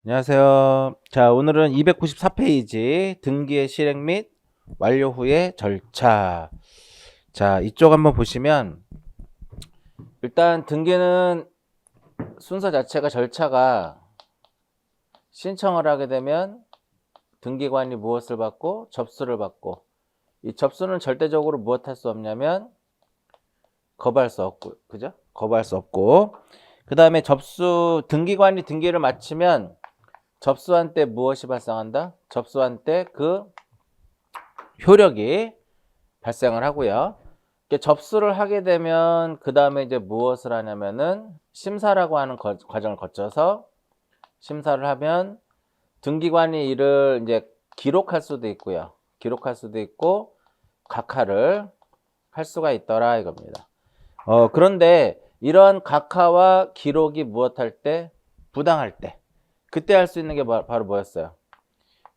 안녕하세요. 자, 오늘은 294페이지 등기의 실행 및 완료 후의 절차. 자, 이쪽 한번 보시면 일단 등기는 순서 자체가 절차가 신청을 하게 되면 등기관이 무엇을 받고 접수를 받고 이 접수는 절대적으로 무엇 할 수 없냐면 거부할 수 없고, 그죠? 거부할 수 없고 그 다음에 등기관이 등기를 마치면 접수한 때 무엇이 발생한다? 접수한 때 그 효력이 발생을 하고요. 접수를 하게 되면 그 다음에 이제 무엇을 하냐면은 심사라고 하는 과정을 거쳐서 심사를 하면 등기관이 이를 이제 기록할 수도 있고요. 기록할 수도 있고 각하를 할 수가 있더라 이겁니다. 그런데 이런 각하와 기록이 무엇할 때? 부당할 때. 그때 할 수 있는 게 바로 뭐였어요?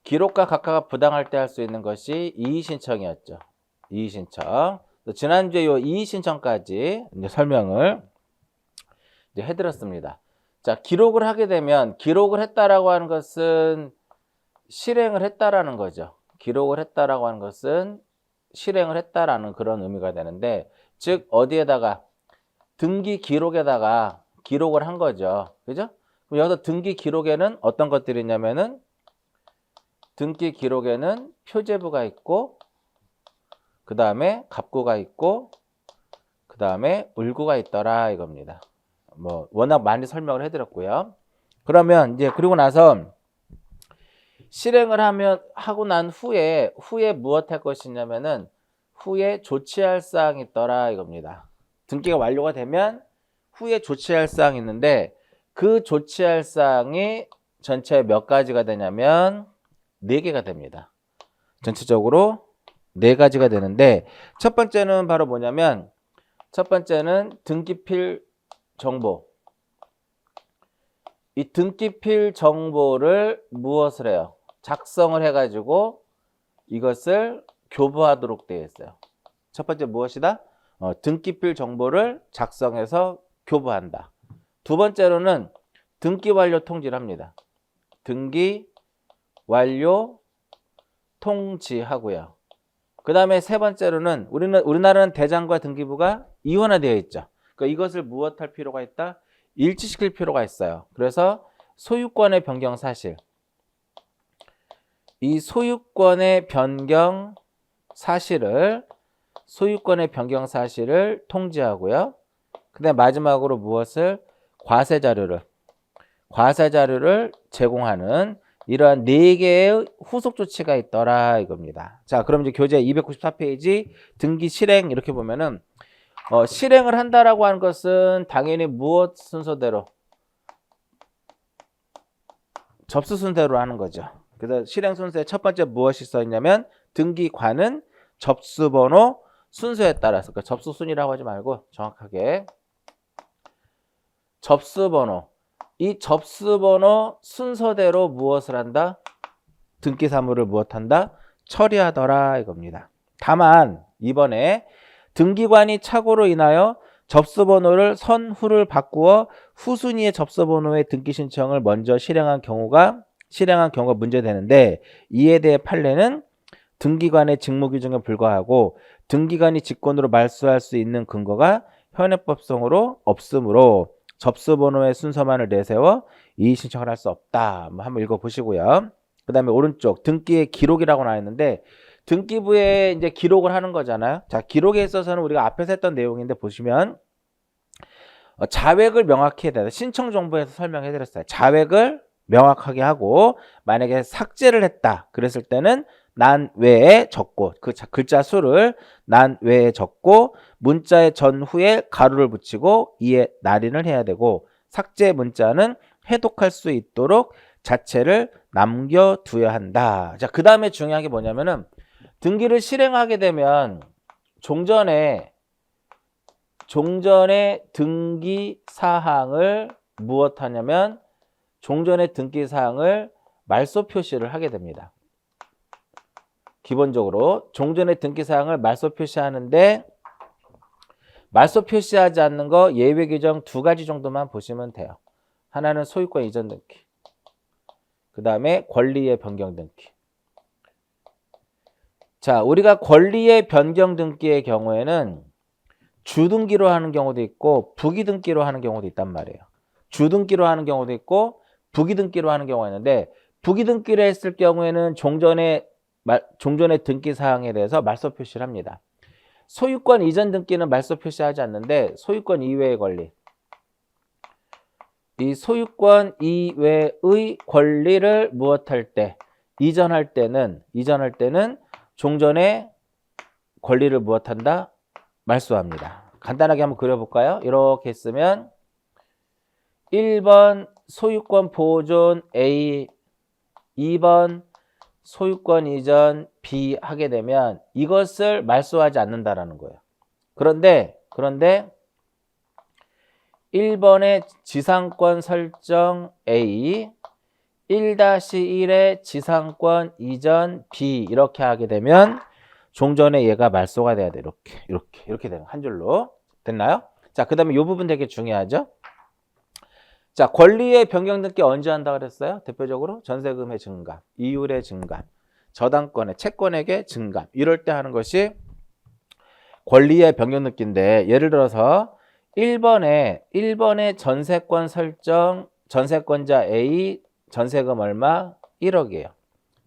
기록과 각하가 부당할 때 할 수 있는 것이 이의신청이었죠. 이의신청. 지난주에 이 이의신청까지 이제 설명을 이제 해드렸습니다. 자, 기록을 하게 되면 기록을 했다라고 하는 것은 실행을 했다라는 거죠. 기록을 했다라고 하는 것은 실행을 했다라는 그런 의미가 되는데, 즉 어디에다가 등기 기록에다가 기록을 한 거죠. 그죠? 그럼 여기서 등기 기록에는 어떤 것들이 있냐면은 등기 기록에는 표제부가 있고 그 다음에 갑구가 있고 그 다음에 을구가 있더라 이겁니다. 뭐 워낙 많이 설명을 해드렸고요. 그러면 이제 그리고 나서 실행을 하고 난 후에 무엇 할 것이냐면은 후에 조치할 사항이 있더라 이겁니다. 등기가 완료가 되면 후에 조치할 사항이 있는데 그 조치할 사항이 전체 몇 가지가 되냐면 4개가 됩니다. 전체적으로 4가지가 되는데 첫 번째는 바로 뭐냐면 첫 번째는 등기필 정보. 이 등기필 정보를 무엇을 해요? 작성을 해가지고 이것을 교부하도록 되어 있어요. 첫 번째 무엇이다? 등기필 정보를 작성해서 교부한다. 두 번째로는 등기 완료 통지를 합니다. 등기 완료 통지하고요. 그 다음에 세 번째로는 우리나라는 대장과 등기부가 이원화되어 있죠. 그러니까 이것을 무엇할 필요가 있다? 일치시킬 필요가 있어요. 그래서 소유권의 변경 사실. 이 소유권의 변경 사실을 통지하고요. 그 다음에 마지막으로 무엇을? 과세 자료를 제공하는 이러한 4개의 후속 조치가 있더라 이겁니다. 자, 그럼 이제 교재 294페이지 등기 실행 이렇게 보면은 실행을 한다라고 하는 것은 당연히 무엇 순서대로? 접수 순서대로 하는 거죠. 그래서 실행 순서의 첫 번째 무엇이 써 있냐면 등기관은 접수번호 순서에 따라서, 그러니까 접수 순이라고 하지 말고 정확하게 접수번호, 이 접수번호 순서대로 무엇을 한다? 등기 사무를 무엇한다? 처리하더라 이겁니다. 다만 이번에 등기관이 착오로 인하여 접수번호를 선후를 바꾸어 후순위의 접수번호의 등기 신청을 먼저 실행한 경우가 문제되는데, 이에 대해 판례는 등기관의 직무 규정에 불과하고 등기관이 직권으로 말소할 수 있는 근거가 현행법성으로 없으므로 접수번호의 순서만을 내세워 이의 신청을 할 수 없다. 한번 읽어보시고요. 그 다음에 오른쪽 등기의 기록이라고 나와 있는데 등기부에 이제 기록을 하는 거잖아요. 자, 기록에 있어서는 우리가 앞에서 했던 내용인데 보시면 자획을 명확히 해야 돼요. 신청 정보에서 설명해 드렸어요. 자획을 명확하게 하고 만약에 삭제를 했다 그랬을 때는 난 외에 적고 그 글자 수를 난 외에 적고 문자의 전후에 가로를 붙이고 이에 날인을 해야 되고 삭제 문자는 해독할 수 있도록 자체를 남겨두어야 한다. 자, 그 다음에 중요한 게 뭐냐면은 등기를 실행하게 되면 종전에 등기 사항을 무엇 하냐면 종전의 등기 사항을 말소 표시를 하게 됩니다. 기본적으로 종전의 등기 사항을 말소 표시하는데 말소 표시하지 않는 거 예외 규정 2가지 정도만 보시면 돼요. 하나는 소유권 이전 등기. 그 다음에 권리의 변경 등기. 자, 우리가 권리의 변경 등기의 경우에는 주등기로 하는 경우도 있고 부기등기로 하는 경우도 있단 말이에요. 주등기로 하는 경우도 있고 부기등기로 하는 경우가 있는데 부기등기를 했을 경우에는 종전의 등기 사항에 대해서 말소 표시를 합니다. 소유권 이전 등기는 말소 표시하지 않는데 소유권 이외의 권리, 이 소유권 이외의 권리를 무엇할 때, 이전할 때는 종전의 권리를 무엇한다? 말소합니다. 간단하게 한번 그려볼까요? 이렇게 쓰면 1번 소유권 보존 A, 2번 소유권 이전 B 하게 되면 이것을 말소하지 않는다라는 거예요. 그런데 1번의 지상권 설정 A, 1-1의 지상권 이전 B 이렇게 하게 되면 종전에 얘가 말소가 돼야 돼. 이렇게 되면 한 줄로. 됐나요? 자, 그 다음에 이 부분 되게 중요하죠? 자, 권리의 변경 등기 언제 한다 그랬어요? 대표적으로 전세금의 증감, 이율의 증감, 저당권의 채권액의 증감 이럴 때 하는 것이 권리의 변경 등기인데 예를 들어서 1번에 전세권 설정, 전세권자 A 전세금 얼마? 1억이에요.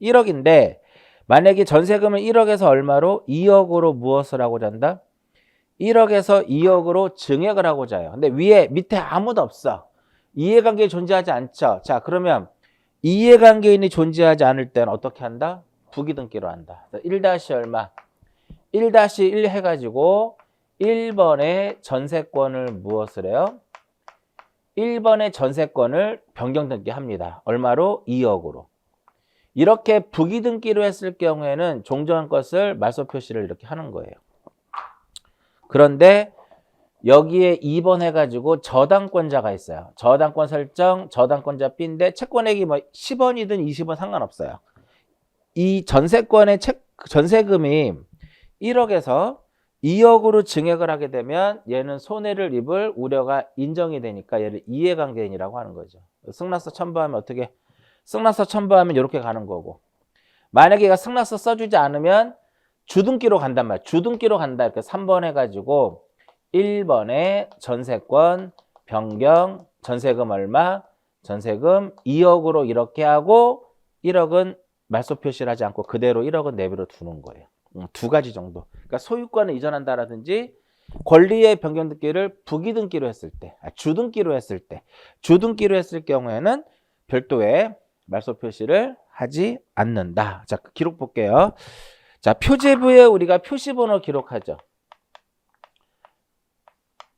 1억인데 만약에 전세금을 1억에서 얼마로? 2억으로 무엇을 하고자 한다? 1억에서 2억으로 증액을 하고자 해요. 근데 밑에 아무도 없어. 이해관계 존재하지 않죠. 자, 그러면 이해관계인이 존재하지 않을 때는 어떻게 한다? 부기등기로 한다. 1- 얼마? 1-1 해가지고 1번의 전세권을 무엇을 해요? 1번의 전세권을 변경등기 합니다. 얼마로? 2억으로. 이렇게 부기등기로 했을 경우에는 종전 것을 말소 표시를 이렇게 하는 거예요. 그런데 여기에 2번 해가지고 저당권자가 있어요. 저당권 설정, 저당권자 B인데 채권액이 뭐 10원이든 20원 상관없어요. 이 전세권의 전세금이 1억에서 2억으로 증액을 하게 되면 얘는 손해를 입을 우려가 인정이 되니까 얘를 이해관계인이라고 하는 거죠. 승낙서 첨부하면 어떻게? 승낙서 첨부하면 이렇게 가는 거고, 만약에 얘가 승낙서 써주지 않으면 주등기로 간단 말이야. 주등기로 간다. 이렇게 3번 해가지고 1번에 전세권 변경, 전세금 얼마? 전세금 2억으로 이렇게 하고 1억은 말소 표시를 하지 않고 그대로 1억은 내비로 두는 거예요. 두 가지 정도. 그러니까 소유권을 이전한다라든지 권리의 변경 등기를 부기등기로 했을 때, 주등기로 했을 경우에는 별도의 말소 표시를 하지 않는다. 자, 기록 볼게요. 자, 표제부에 우리가 표시번호 기록하죠.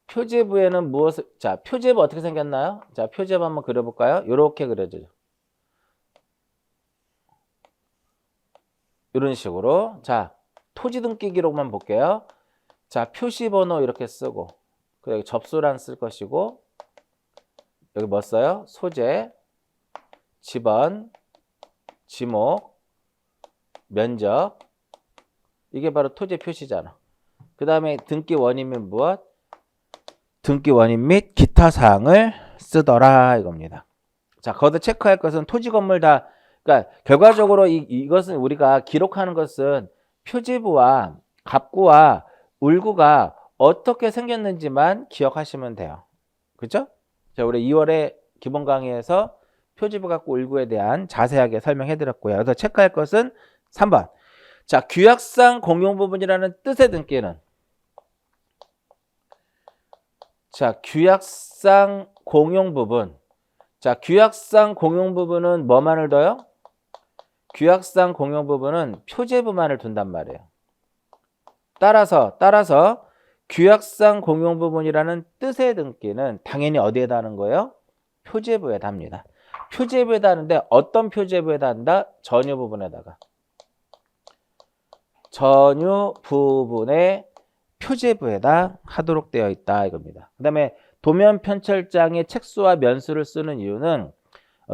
표제부에는 무엇을, 자, 표제부 어떻게 생겼나요? 자, 표제부 한번 그려볼까요? 이렇게 그려져요. 이런 식으로. 자, 토지 등기 기록만 볼게요. 자, 표시번호 이렇게 쓰고, 여기 접수란 쓸 것이고, 여기 뭐 써요? 소재, 지번, 지목, 면적. 이게 바로 토지 표시잖아. 그 다음에 등기 원인 및 무엇? 등기 원인 및 기타 사항을 쓰더라 이겁니다. 자, 거기서 체크할 것은 토지 건물 다, 그러니까 결과적으로 이것은 우리가 기록하는 것은 표지부와 갑구와 울구가 어떻게 생겼는지만 기억하시면 돼요. 그렇죠? 자, 우리 2월에 기본 강의에서 표지부 갑구 울구에 대한 자세하게 설명해 드렸고요. 그래서 체크할 것은 3번. 자, 규약상 공용 부분이라는 뜻의 등기는, 자, 규약상 공용 부분. 자, 규약상 공용 부분은 뭐만을 둬요? 규약상 공용 부분은 표제부만을 둔단 말이에요. 따라서 규약상 공용 부분이라는 뜻의 등기는 당연히 어디에다 하는 거예요? 표제부에다 합니다. 표제부에다 하는데 어떤 표제부에다 한다? 전유 부분에다가. 전유 부분의 표제부에다 하도록 되어 있다 이겁니다. 그 다음에 도면 편철장의 책수와 면수를 쓰는 이유는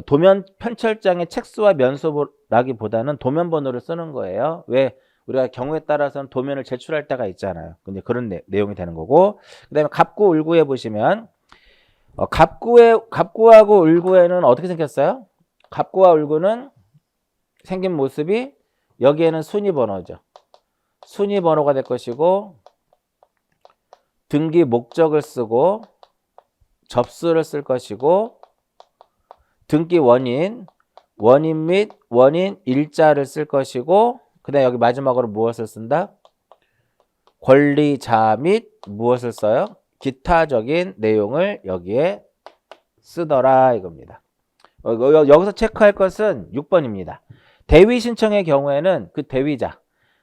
도면 편철장의 책수와 면수라기보다는 도면 번호를 쓰는 거예요. 왜? 우리가 경우에 따라서는 도면을 제출할 때가 있잖아요. 근데 그런 내용이 되는 거고, 그 다음에 갑구 울구에 보시면 갑구하고 울구에는 어떻게 생겼어요? 갑구와 울구는 생긴 모습이 여기에는 순위 번호죠. 순위 번호가 될 것이고 등기 목적을 쓰고 접수를 쓸 것이고 등기 원인 및 원인 일자를 쓸 것이고 그 다음에 여기 마지막으로 무엇을 쓴다? 권리자 및 무엇을 써요? 기타적인 내용을 여기에 쓰더라 이겁니다. 여기서 체크할 것은 6번입니다. 대위 신청의 경우에는 그 대위자,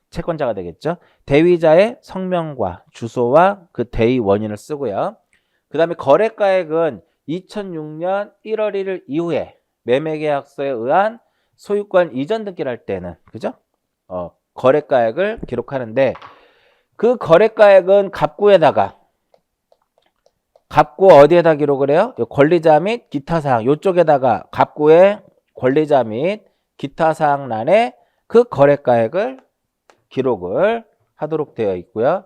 채권자가 되겠죠. 대위자의 성명과 주소와 그 대위 원인을 쓰고요. 그 다음에 거래가액은 2006년 1월 1일 이후에 매매계약서에 의한 소유권 이전 등기를 할 때는 그죠? 거래가액을 기록하는데 그 거래가액은 갑구에다가 갑구 어디에다 기록을 해요? 권리자 및 기타 사항 요쪽에다가 갑구의 권리자 및 기타 사항란에 그 거래가액을 기록을 하도록 되어 있고요.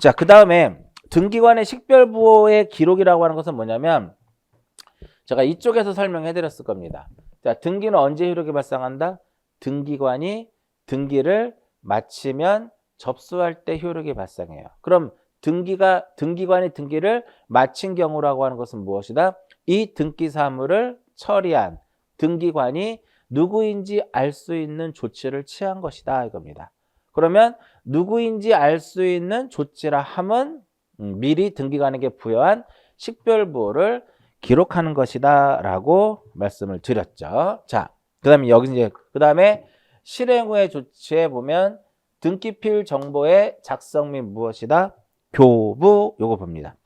자, 그 다음에 등기관의 식별부호의 기록이라고 하는 것은 뭐냐면 제가 이쪽에서 설명해 드렸을 겁니다. 자, 등기는 언제 효력이 발생한다? 등기관이 등기를 마치면 접수할 때 효력이 발생해요. 그럼 등기관이 등기를 마친 경우라고 하는 것은 무엇이다? 이 등기 사무를 처리한 등기관이 누구인지 알 수 있는 조치를 취한 것이다 이겁니다. 그러면 누구인지 알 수 있는 조치라 함은 미리 등기관에게 부여한 식별부호를 기록하는 것이다 라고 말씀을 드렸죠. 자, 그 다음에 실행 후의 조치에 보면 등기필 정보의 작성 및 무엇이다? 교부 요거 봅니다.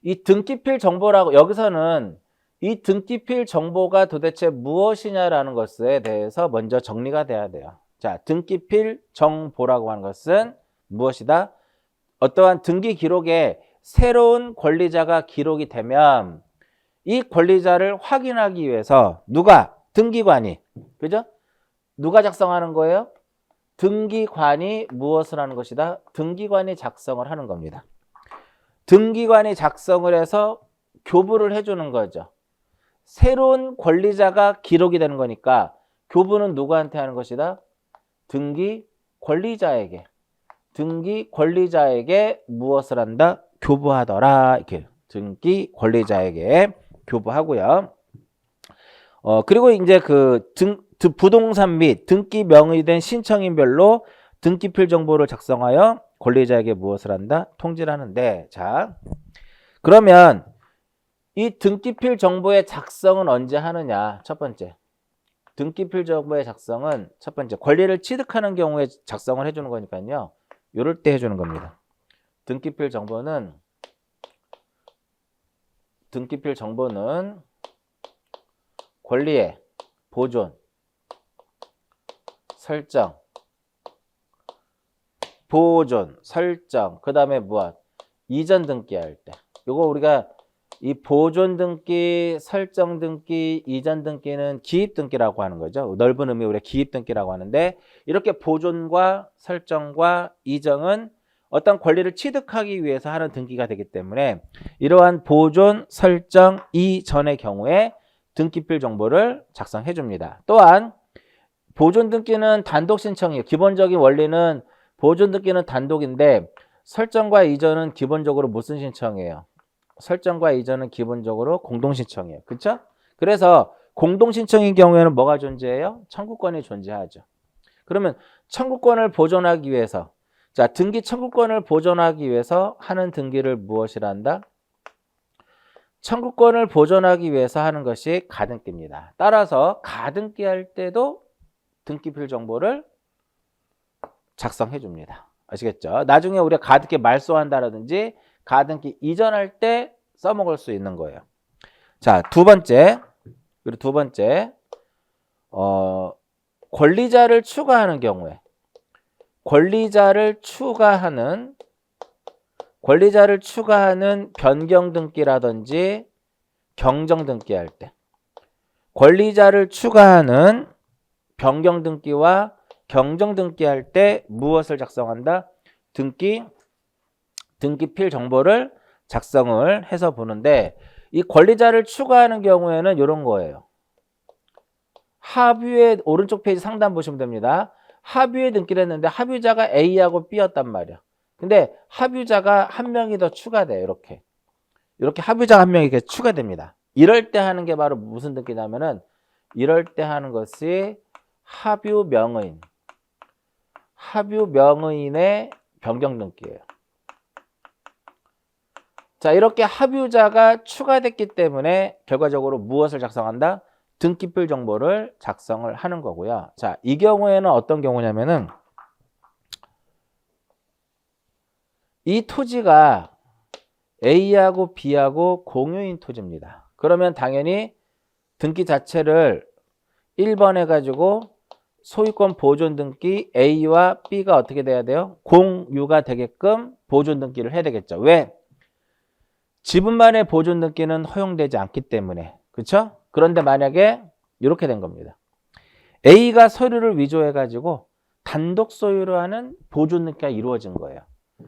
이 등기필 정보라고 여기서는 이 등기필 정보가 도대체 무엇이냐라는 것에 대해서 먼저 정리가 돼야 돼요. 자, 등기필 정보라고 하는 것은 무엇이다? 어떠한 등기 기록에 새로운 권리자가 기록이 되면 이 권리자를 확인하기 위해서 누가? 등기관이. 그죠? 누가 작성하는 거예요? 등기관이 무엇을 하는 것이다? 등기관이 작성을 하는 겁니다. 등기관이 작성을 해서 교부를 해주는 거죠. 새로운 권리자가 기록이 되는 거니까 교부는 누구한테 하는 것이다? 등기 권리자에게. 등기 권리자에게 무엇을 한다? 교부하더라. 이렇게 등기 권리자에게 교부하고요. 그리고 이제 부동산 및 등기 명의된 신청인별로 등기필 정보를 작성하여 권리자에게 무엇을 한다? 통지를 하는데, 자, 그러면 이 등기필 정보의 작성은 언제 하느냐? 첫 번째. 등기필 정보의 작성은 첫 번째. 권리를 취득하는 경우에 작성을 해주는 거니까요. 요럴 때 해주는 겁니다. 등기필 정보는 권리의 보존, 설정, 그 다음에 무엇? 이전 등기할 때. 요거 우리가 이 보존 등기, 설정 등기, 이전 등기는 기입 등기라고 하는 거죠. 넓은 의미 우리가 기입 등기라고 하는데 이렇게 보존과 설정과 이전은 어떤 권리를 취득하기 위해서 하는 등기가 되기 때문에 이러한 보존, 설정, 이전의 경우에 등기필 정보를 작성해 줍니다. 또한 보존 등기는 단독 신청이에요. 기본적인 원리는 보존 등기는 단독인데 설정과 이전은 기본적으로 무슨 신청이에요? 설정과 이전은 기본적으로 공동 신청이에요. 그렇죠? 그래서 공동 신청인 경우에는 뭐가 존재해요? 청구권이 존재하죠. 그러면 청구권을 보존하기 위해서 자, 등기 청구권을 보존하기 위해서 하는 등기를 무엇이라 한다? 청구권을 보존하기 위해서 하는 것이 가등기입니다. 따라서 가등기 할 때도 등기필 정보를 작성해 줍니다. 아시겠죠? 나중에 우리가 가등기 말소한다라든지 가등기 이전할 때 써먹을 수 있는 거예요. 자, 두 번째, 권리자를 추가하는 경우에 권리자를 추가하는 변경 등기라든지 경정 등기할 때 권리자를 추가하는 변경 등기와 경정 등기할 때 무엇을 작성한다? 등기필 정보를 작성을 해서 보는데 이 권리자를 추가하는 경우에는 이런 거예요. 합유의 오른쪽 페이지 상단 보시면 됩니다. 합유에 등기를 했는데 합유자가 A하고 B였단 말이야. 근데 합유자가 한 명이 더 추가돼요. 이렇게 합유자가 한 명이 이렇게 추가됩니다. 이럴 때 하는 게 바로 무슨 등기냐면은 이럴 때 하는 것이 합유명의인의 변경 등기예요. 자, 이렇게 합유자가 추가됐기 때문에 결과적으로 무엇을 작성한다? 등기필 정보를 작성을 하는 거고요. 자, 이 경우에는 어떤 경우냐면은 이 토지가 A하고 B하고 공유인 토지입니다. 그러면 당연히 등기 자체를 1번 해가지고 소유권 보존 등기 A와 B가 어떻게 돼야 돼요? 공유가 되게끔 보존 등기를 해야 되겠죠. 왜? 지분만의 보존 등기는 허용되지 않기 때문에. 그렇죠? 그런데 만약에 이렇게 된 겁니다. A가 서류를 위조해가지고 단독 소유로 하는 보존 등기가 이루어진 거예요.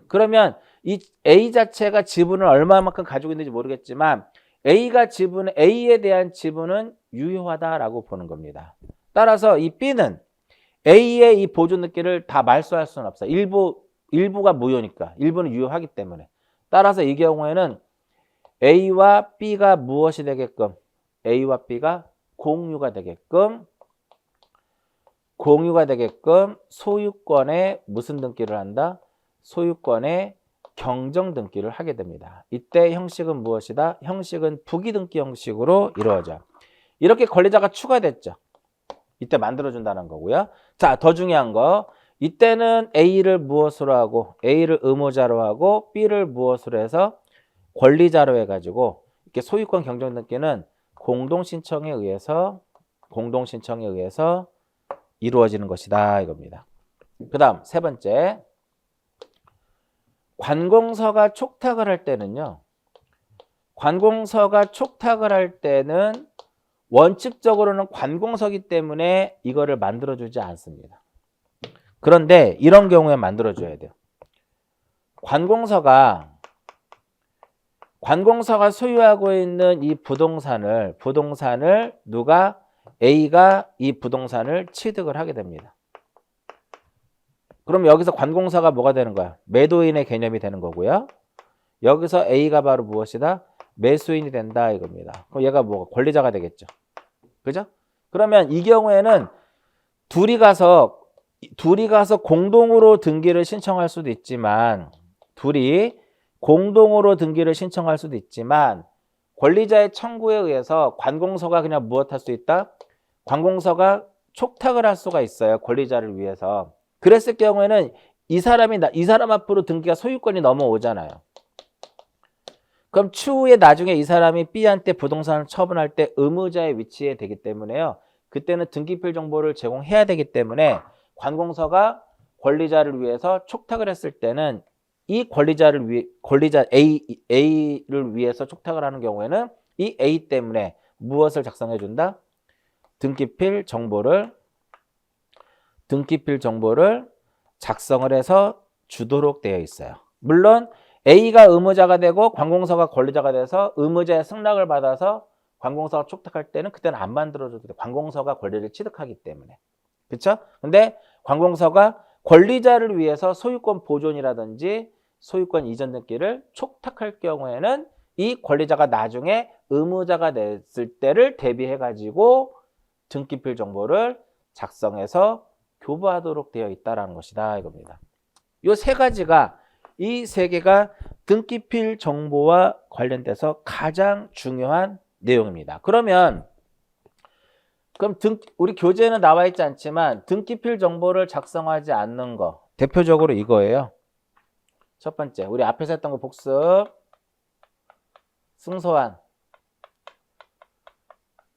그러면 이 A 자체가 지분을 얼마만큼 가지고 있는지 모르겠지만 A에 대한 지분은 유효하다라고 보는 겁니다. 따라서 이 B는 A의 이 보존 등기를 다 말소할 수는 없어요. 일부가 무효니까. 일부는 유효하기 때문에. 따라서 이 경우에는 A와 B가 무엇이 되게끔? A와 B가 공유가 되게끔 소유권에 무슨 등기를 한다? 소유권에 경정 등기를 하게 됩니다. 이때 형식은 무엇이다? 형식은 부기등기 형식으로 이루어져. 이렇게 권리자가 추가됐죠. 이때 만들어준다는 거고요. 자, 더 중요한 거. 이때는 A를 무엇으로 하고 A를 의무자로 하고 B를 무엇으로 해서 권리자로 해가지고 이렇게 소유권 경정 등기는 공동신청에 의해서 이루어지는 것이다 이겁니다. 그 다음 세 번째, 관공서가 촉탁을 할 때는요. 원칙적으로는 관공서기 때문에 이거를 만들어주지 않습니다. 그런데 이런 경우에 만들어줘야 돼요. 관공서가 소유하고 있는 이 부동산을 누가 A가 이 부동산을 취득을 하게 됩니다. 그럼 여기서 관공서가 뭐가 되는 거야? 매도인의 개념이 되는 거고요. 여기서 A가 바로 무엇이다? 매수인이 된다 이겁니다. 그럼 얘가 뭐 권리자가 되겠죠. 그죠? 그러면 이 경우에는 둘이 가서 공동으로 등기를 신청할 수도 있지만 권리자의 청구에 의해서 관공서가 그냥 무엇할 수 있다? 관공서가 촉탁을 할 수가 있어요. 권리자를 위해서. 그랬을 경우에는 이 사람 앞으로 등기가 소유권이 넘어오잖아요. 그럼 추후에 나중에 이 사람이 B한테 부동산을 처분할 때 의무자의 위치에 되기 때문에요. 그때는 등기필 정보를 제공해야 되기 때문에 관공서가 권리자를 위해서 촉탁을 했을 때는 이 권리자 A를 위해서 촉탁을 하는 경우에는 이 A 때문에 무엇을 작성해 준다? 등기필 정보를 작성을 해서 주도록 되어 있어요. 물론 A가 의무자가 되고 관공서가 권리자가 돼서 의무자의 승낙을 받아서 관공서가 촉탁할 때는 그때는 안 만들어줘도 돼. 관공서가 권리를 취득하기 때문에. 그렇죠? 근데 관공서가 권리자를 위해서 소유권 보존이라든지 소유권 이전 등기를 촉탁할 경우에는 이 권리자가 나중에 의무자가 됐을 때를 대비해 가지고 등기필 정보를 작성해서 교부하도록 되어 있다는 것이다 이겁니다. 이 세 개가 등기필 정보와 관련돼서 가장 중요한 내용입니다. 그럼 우리 교재에는 나와 있지 않지만 등기필 정보를 작성하지 않는 거 대표적으로 이거예요. 첫 번째, 우리 앞에서 했던 거 복습.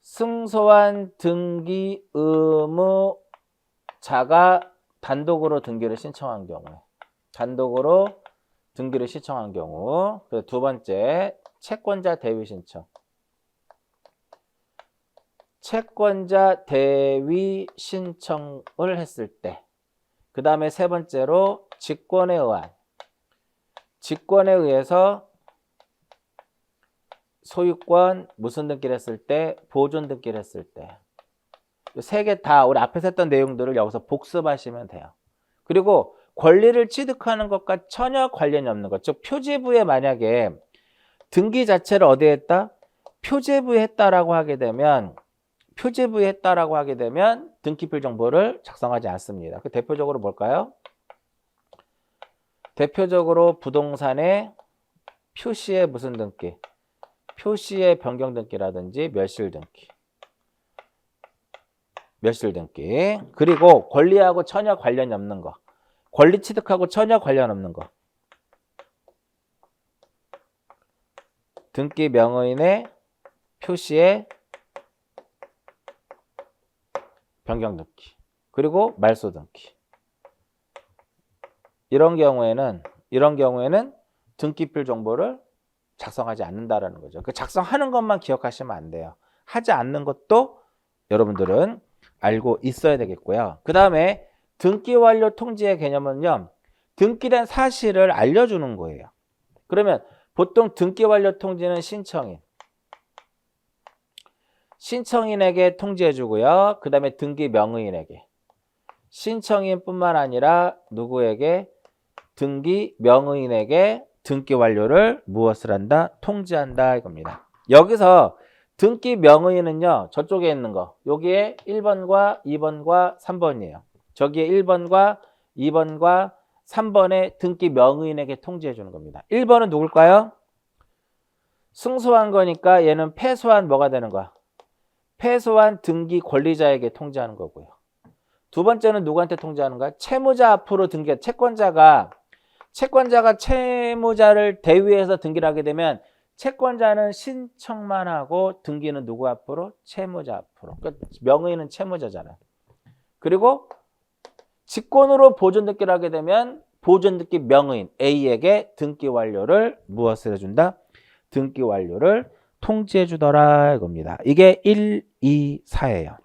승소한 등기 의무자가 단독으로 등기를 신청한 경우. 그리고 두 번째, 채권자 대위 신청을 했을 때. 그 다음에 세 번째로 직권에 의해서 소유권 무슨 등기를 했을 때, 보존 등기를 했을 때. 세 개 다 우리 앞에서 했던 내용들을 여기서 복습하시면 돼요. 그리고 권리를 취득하는 것과 전혀 관련이 없는 것. 즉 표제부에 만약에 등기 자체를 어디에 했다? 표제부에 했다라고 하게 되면 등기필 정보를 작성하지 않습니다. 그 대표적으로 뭘까요? 대표적으로 부동산의 표시의 무슨 등기? 표시의 변경 등기라든지 멸실 등기. 그리고 권리하고 전혀 관련이 없는 거. 권리 취득하고 전혀 관련 없는 거. 등기 명의인의 표시의 변경 등기. 그리고 말소 등기. 이런 경우에는 등기필 정보를 작성하지 않는다라는 거죠. 그 작성하는 것만 기억하시면 안 돼요. 하지 않는 것도 여러분들은 알고 있어야 되겠고요. 그 다음에 등기 완료 통지의 개념은요. 등기된 사실을 알려주는 거예요. 그러면 보통 등기 완료 통지는 신청인에게 통지해주고요. 그 다음에 등기 명의인에게. 신청인뿐만 아니라 누구에게? 등기 명의인에게 등기 완료를 무엇을 한다? 통지한다 이겁니다. 여기서 등기 명의인은요. 저쪽에 있는 거. 여기에 1번과 2번과 3번이에요. 저기에 1번과 2번과 3번의 등기 명의인에게 통지해 주는 겁니다. 1번은 누굴까요? 승소한 거니까 얘는 패소한 뭐가 되는 거야? 패소한 등기 권리자에게 통지하는 거고요. 두 번째는 누구한테 통지하는 거야? 채무자 앞으로 등기, 채권자가 채무자를 대위해서 등기를 하게 되면 채권자는 신청만 하고 등기는 누구 앞으로? 채무자 앞으로. 그러니까 명의는 채무자잖아요. 그리고 직권으로 보존 등기를 하게 되면 보존 등기 명의인 A에게 등기 완료를 무엇을 해준다? 등기 완료를 통지해 주더라 이겁니다. 이게 1, 2, 4예요.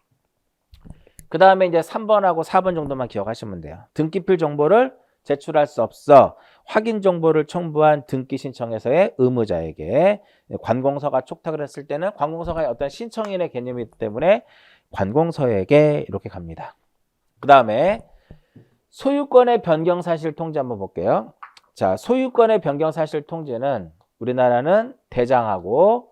그 다음에 이제 3번하고 4번 정도만 기억하시면 돼요. 등기필 정보를 제출할 수 없어. 확인 정보를 첨부한 등기 신청에서의 의무자에게 관공서가 촉탁을 했을 때는 관공서가 어떤 신청인의 개념이기 때문에 관공서에게 이렇게 갑니다. 그 다음에 소유권의 변경 사실 통지 한번 볼게요. 자, 소유권의 변경 사실 통지는 우리나라는 대장하고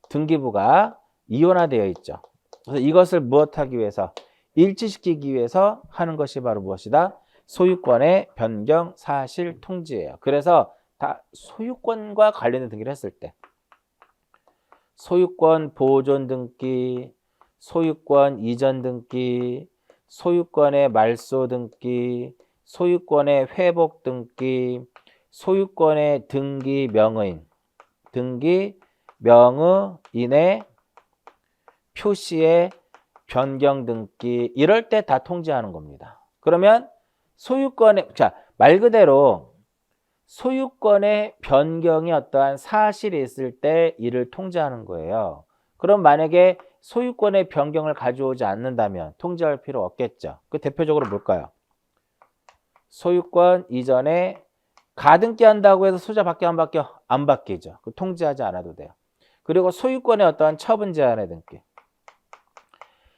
등기부가 이원화되어 있죠. 그래서 이것을 무엇하기 위해서? 일치시키기 위해서 하는 것이 바로 무엇이다? 소유권의 변경 사실 통지예요. 그래서 다 소유권과 관련된 등기를 했을 때 소유권 보존 등기, 소유권 이전 등기, 소유권의 말소 등기, 소유권의 회복 등기, 소유권의 등기 명의인, 명의인의 표시의 변경 등기 이럴 때 다 통지하는 겁니다. 그러면 소유권의 말 그대로 소유권의 변경이 어떠한 사실이 있을 때 이를 통지하는 거예요. 그럼 만약에 소유권의 변경을 가져오지 않는다면 통지할 필요 없겠죠. 그 대표적으로 뭘까요? 소유권 이전에 가등기 한다고 해서 소유자 바뀌어 안 바뀌어? 안 바뀌죠. 그 통지하지 않아도 돼요. 그리고 소유권의 어떠한 처분 제한의 등기.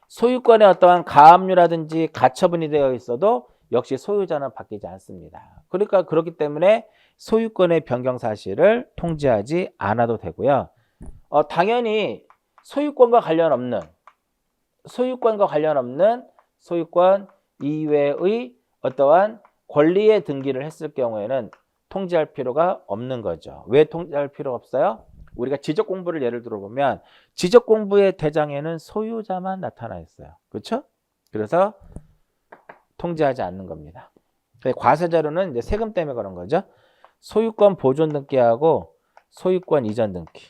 소유권에 어떠한 가압류라든지 가처분이 되어 있어도 역시 소유자는 바뀌지 않습니다. 그러니까 그렇기 때문에 소유권의 변경 사실을 통지하지 않아도 되고요. 당연히 소유권과 관련 없는 소유권 이외의 어떠한 권리의 등기를 했을 경우에는 통지할 필요가 없는 거죠. 왜 통지할 필요가 없어요? 우리가 지적 공부를 예를 들어보면 지적 공부의 대장에는 소유자만 나타나 있어요. 그렇죠? 그래서 통지하지 않는 겁니다. 과세자료는 이제 세금 때문에 그런 거죠. 소유권 보존 등기하고 소유권 이전 등기.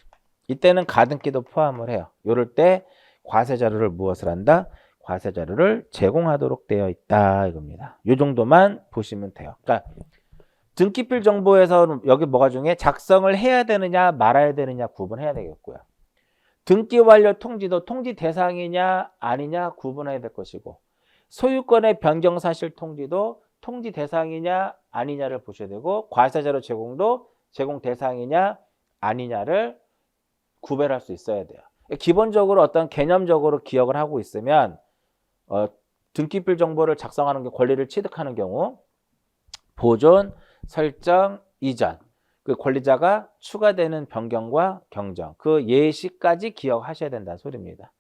이때는 가등기도 포함을 해요. 이럴 때 과세자료를 무엇을 한다? 과세자료를 제공하도록 되어 있다 이겁니다. 이 정도만 보시면 돼요. 그러니까 등기필 정보에서 여기 뭐가 중에 작성을 해야 되느냐 말아야 되느냐 구분해야 되겠고요. 등기 완료 통지도 통지 대상이냐 아니냐 구분해야 될 것이고 소유권의 변경 사실 통지도 통지 대상이냐 아니냐를 보셔야 되고 과세자료 제공도 제공 대상이냐 아니냐를 구별할 수 있어야 돼요. 기본적으로 어떤 개념적으로 기억을 하고 있으면 등기필 정보를 작성하는 게 권리를 취득하는 경우 보존, 설정, 이전 그 권리자가 추가되는 변경과 경정 그 예시까지 기억하셔야 된다는 소리입니다.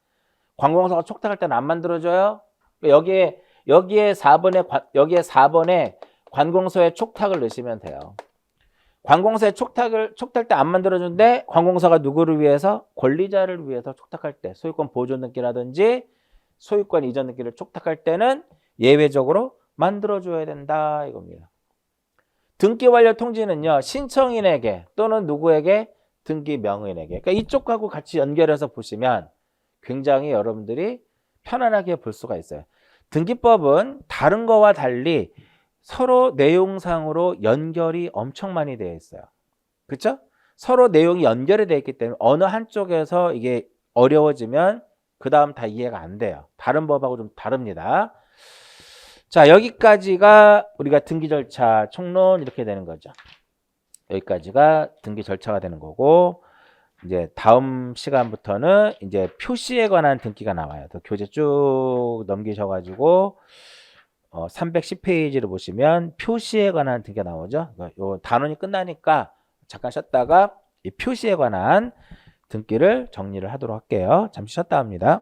관공서가 촉탁할 때는 안 만들어줘요. 여기에 4번에 관공서에 촉탁을 넣으시면 돼요. 관공서에 촉탁 때 안 만들어주는데 관공서가 누구를 위해서? 권리자를 위해서 촉탁할 때 소유권 보존 등기라든지 소유권 이전 등기를 촉탁할 때는 예외적으로 만들어줘야 된다 이겁니다. 등기 완료 통지는요. 신청인에게 또는 누구에게? 등기 명의인에게. 그러니까 이쪽하고 같이 연결해서 보시면 굉장히 여러분들이 편안하게 볼 수가 있어요. 등기법은 다른 거와 달리 서로 내용상으로 연결이 엄청 많이 되어 있어요. 그렇죠? 서로 내용이 연결이 되어 있기 때문에 어느 한쪽에서 이게 어려워지면 그 다음 다 이해가 안 돼요. 다른 법하고 좀 다릅니다. 자, 여기까지가 우리가 등기 절차 총론 이렇게 되는 거죠. 여기까지가 등기 절차가 되는 거고 이제 다음 시간부터는 이제 표시에 관한 등기가 나와요. 또 교재 쭉 넘기셔가지고 310페이지를 보시면 표시에 관한 등기가 나오죠. 요 단원이 끝나니까 잠깐 쉬었다가 이 표시에 관한 등기를 정리를 하도록 할게요. 잠시 쉬었다 합니다.